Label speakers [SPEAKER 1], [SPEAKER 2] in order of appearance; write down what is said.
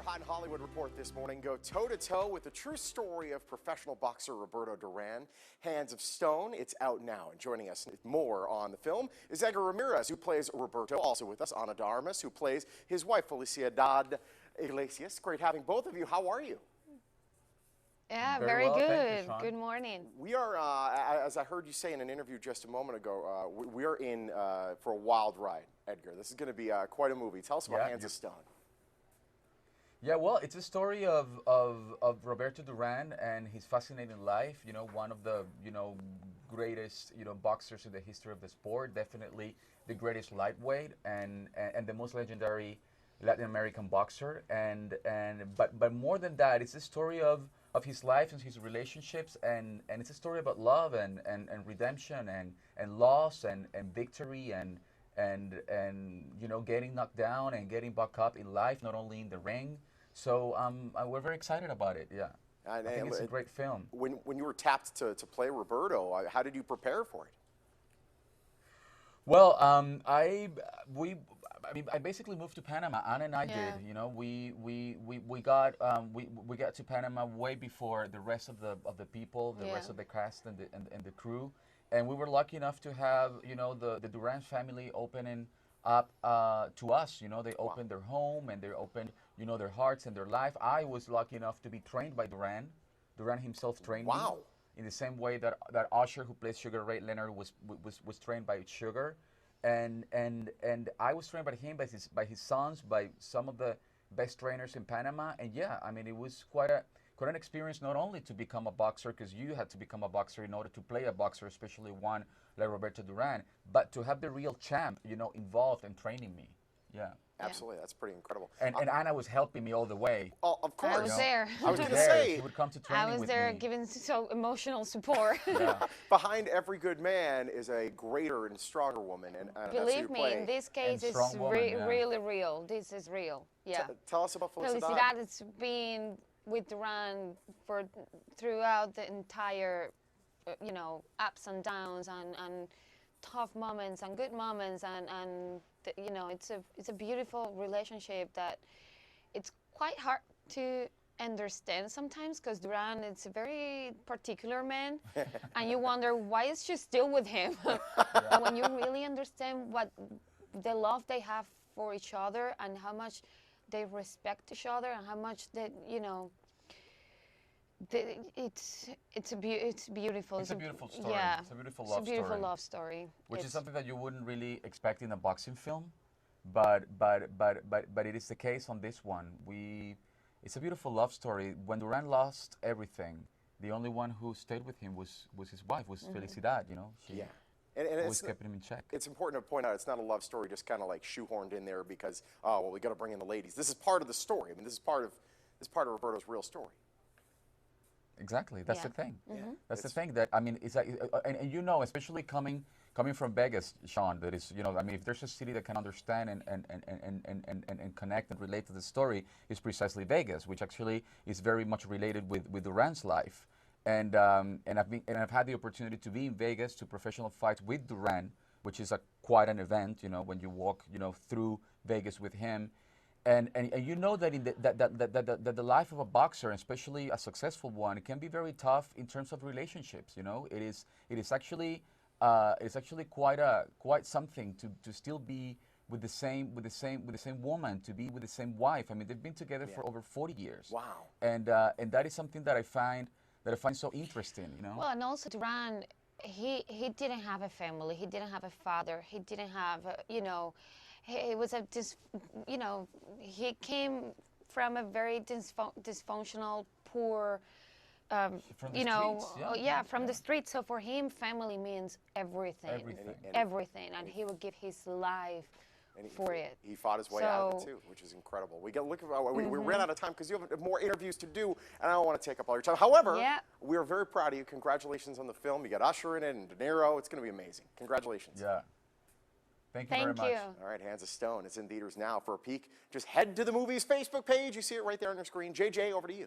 [SPEAKER 1] our Hot in Hollywood report this morning go toe-to-toe with the true story of professional boxer Roberto Duran. Hands of Stone, it's out now. And joining us more on the film is Edgar Ramirez, who plays Roberto. Also with us, Ana de Armas, who plays his wife, Felicidad Iglesias. Great having both of you. How are you?
[SPEAKER 2] Yeah,
[SPEAKER 3] Very
[SPEAKER 2] very
[SPEAKER 3] well,
[SPEAKER 2] good.
[SPEAKER 3] thank you, Sean.
[SPEAKER 2] Good morning.
[SPEAKER 1] We are, as I heard you say in an interview just a moment ago, we are in for a wild ride, Edgar. This is going to be quite a movie. Tell us about Hands of Stone.
[SPEAKER 3] Yeah, well, it's a story of Roberto Duran and his fascinating life. You know, one of the greatest boxers in the history of the sport. Definitely the greatest lightweight and the most legendary Latin American boxer. But more than that, it's a story of his life and his relationships, and it's a story about love and redemption and loss and victory and getting knocked down and getting back up in life, not only in the ring. So we're very excited about it. Yeah, I think it's a great film.
[SPEAKER 1] When you were tapped to play Roberto, how did you prepare for it?
[SPEAKER 3] Well, I basically moved to Panama. Anna and I did. You know, we got to Panama way before the rest of the people, the rest of the cast and the crew, and we were lucky enough to have the Duran family opening up to us. You know, they opened their home and they opened their hearts and their life. I was lucky enough to be trained by Duran. Duran himself trained me. In the same way that Usher, who plays Sugar Ray Leonard, was trained by Sugar, and I was trained by him, by his sons, by some of the best trainers in Panama. And yeah, I mean, it was quite an experience, not only to become a boxer, because you had to become a boxer in order to play a boxer, especially one like Roberto Duran, but to have the real champ, involved and training me. Yeah.
[SPEAKER 1] Absolutely, that's pretty incredible.
[SPEAKER 3] And Anna was helping me all the way.
[SPEAKER 1] Oh, of course.
[SPEAKER 2] I was there.
[SPEAKER 1] I was going to say.
[SPEAKER 3] She would come to training with me.
[SPEAKER 2] I was there giving so emotional support.
[SPEAKER 1] Behind every good man is a greater and stronger woman. And
[SPEAKER 2] believe me, in this case, it's really real. This is real. Yeah.
[SPEAKER 1] Tell us about Felicidad.
[SPEAKER 2] Felicidad has been with Duran throughout the entire, ups and downs and tough moments and good moments and it's a beautiful relationship that it's quite hard to understand sometimes, because Duran is a very particular man and you wonder why is she still with him. But when you really understand what the love they have for each other and how much they respect each other and how much that it's beautiful.
[SPEAKER 3] It's a beautiful story.
[SPEAKER 2] Yeah,
[SPEAKER 3] it's a beautiful
[SPEAKER 2] love story.
[SPEAKER 3] Which is something that you wouldn't really expect in a boxing film, but it is the case on this one. It's a beautiful love story. When Duran lost everything, the only one who stayed with him was his wife, was Felicidad. She always kept him in check.
[SPEAKER 1] It's important to point out it's not a love story just kind of like shoehorned in there because we got to bring in the ladies. This is part of the story. I mean, this is part of Roberto's real story.
[SPEAKER 3] Exactly, that's the thing. That's the thing that it's like, and especially coming from Vegas, Sean. That is, if there's a city that can understand and connect and relate to the story, is precisely Vegas, which actually is very much related with Duran's life. And I've had the opportunity to be in Vegas to professional fights with Duran, which is quite an event. When you walk through Vegas with him. And you know that that the life of a boxer, especially a successful one, it can be very tough in terms of relationships. It is actually quite something to still be with the same woman, to be with the same wife. I mean, they've been together for over 40 years.
[SPEAKER 1] Wow.
[SPEAKER 3] And that is something that I find so interesting.
[SPEAKER 2] Well, and also Duran, he didn't have a family. He didn't have a father. He didn't have He was he came from a very dysfunctional, poor,
[SPEAKER 3] from
[SPEAKER 2] the streets. So for him, family means everything. And he would give his life for it.
[SPEAKER 1] He fought his way out of it too, which is incredible. We ran out of time because you have more interviews to do, and I don't want to take up all your time. However, we are very proud of you. Congratulations on the film. You got Usher in it and De Niro. It's going to be amazing. Congratulations.
[SPEAKER 3] Yeah. Thank you very much.
[SPEAKER 1] All right, Hands of Stone. It's in theaters now. For a peek, just head to the movie's Facebook page. You see it right there on your screen. JJ, over to you.